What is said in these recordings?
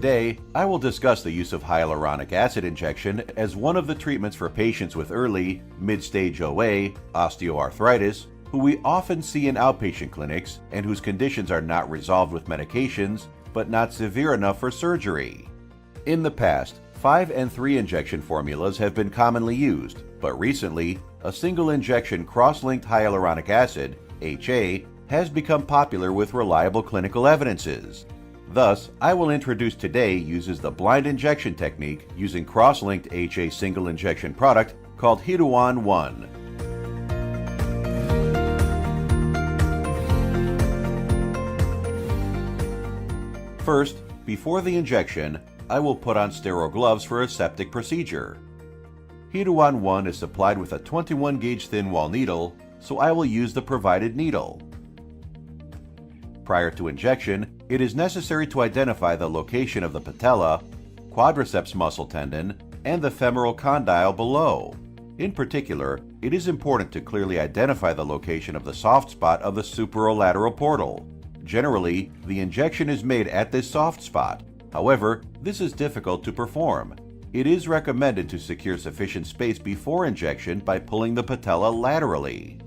Today, I will discuss the use of hyaluronic acid injection as one of the treatments for patients with early, mid-stage OA, osteoarthritis, who we often see in outpatient clinics and whose conditions are not resolved with medications, but not severe enough for surgery. In the past, 5 and 3 injection formulas have been commonly used, but recently, a single injection cross-linked hyaluronic acid, HA, has become popular with reliable clinical evidences. Thus, I will introduce today uses the blind injection technique using cross-linked HA single injection product called Hyruan One. First, before the injection, I will put on sterile gloves for a septic procedure. Hyruan One is supplied with a 21 gauge thin wall needle, so I will use the provided needle. Prior to injection, it is necessary to identify the location of the patella, quadriceps muscle tendon, and the femoral condyle below. In particular, it is important to clearly identify the location of the soft spot of the superolateral portal. Generally, the injection is made at this soft spot. However, this is difficult to perform. It is recommended to secure sufficient space before injection by pulling the patella laterally.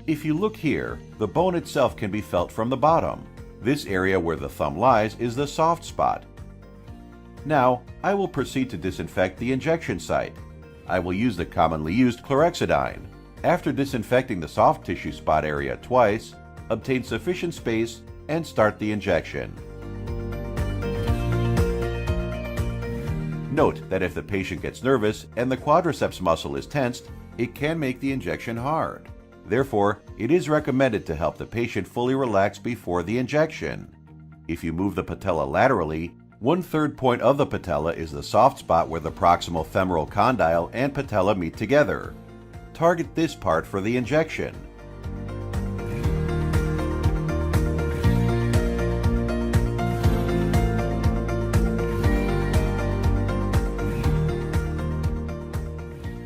If you look here, the bone itself can be felt from the bottom. This area where the thumb lies is the soft spot. Now, I will proceed to disinfect the injection site. I will use the commonly used chlorhexidine. After disinfecting the soft tissue spot area twice, obtain sufficient space and start the injection. Note that if the patient gets nervous and the quadriceps muscle is tensed, it can make the injection hard. Therefore, it is recommended to help the patient fully relax before the injection. If you move the patella laterally, 1/3 point of the patella is the soft spot where the proximal femoral condyle and patella meet together. Target this part for the injection.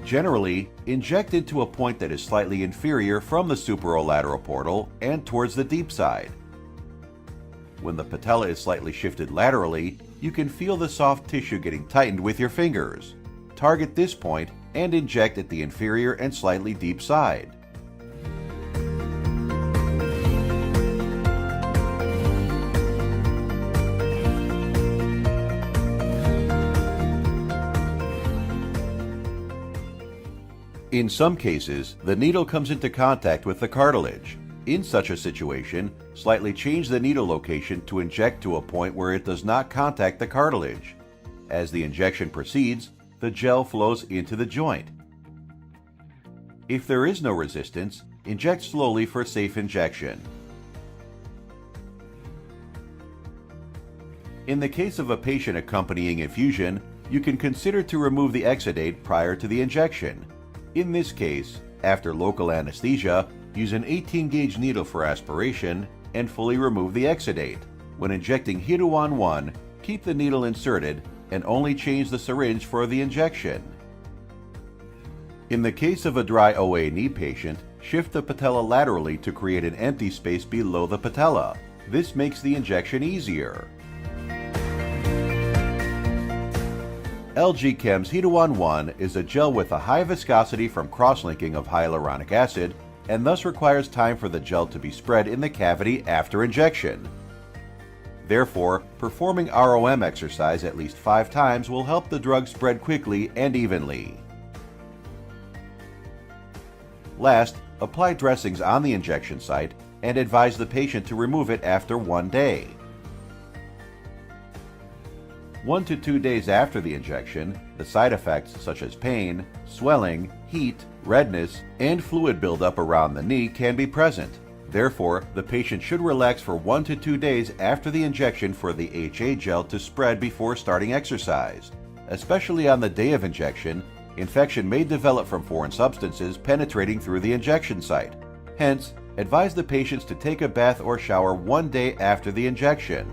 Generally, inject into a point that is slightly inferior from the superolateral portal and towards the deep side. When the patella is slightly shifted laterally, you can feel the soft tissue getting tightened with your fingers. Target this point and inject at the inferior and slightly deep side. In some cases, the needle comes into contact with the cartilage. In such a situation, slightly change the needle location to inject to a point where it does not contact the cartilage. As the injection proceeds, the gel flows into the joint. If there is no resistance, inject slowly for safe injection. In the case of a patient accompanying infusion, you can consider to remove the exudate prior to the injection. In this case, after local anesthesia, use an 18 gauge needle for aspiration and fully remove the exudate. When injecting Hyruan One, keep the needle inserted and only change the syringe for the injection. In the case of a dry OA knee patient, shift the patella laterally to create an empty space below the patella. This makes the injection easier. LG Chem's Hyruan One is a gel with a high viscosity from cross-linking of hyaluronic acid and thus requires time for the gel to be spread in the cavity after injection. Therefore, performing ROM exercise at least 5 times will help the drug spread quickly and evenly. Last, apply dressings on the injection site and advise the patient to remove it after 1 day. 1 to 2 days after the injection, the side effects such as pain, swelling, heat, redness, and fluid buildup around the knee can be present. Therefore, the patient should relax for 1 to 2 days after the injection for the HA gel to spread before starting exercise. Especially on the day of injection, infection may develop from foreign substances penetrating through the injection site. Hence, advise the patients to take a bath or shower 1 day after the injection.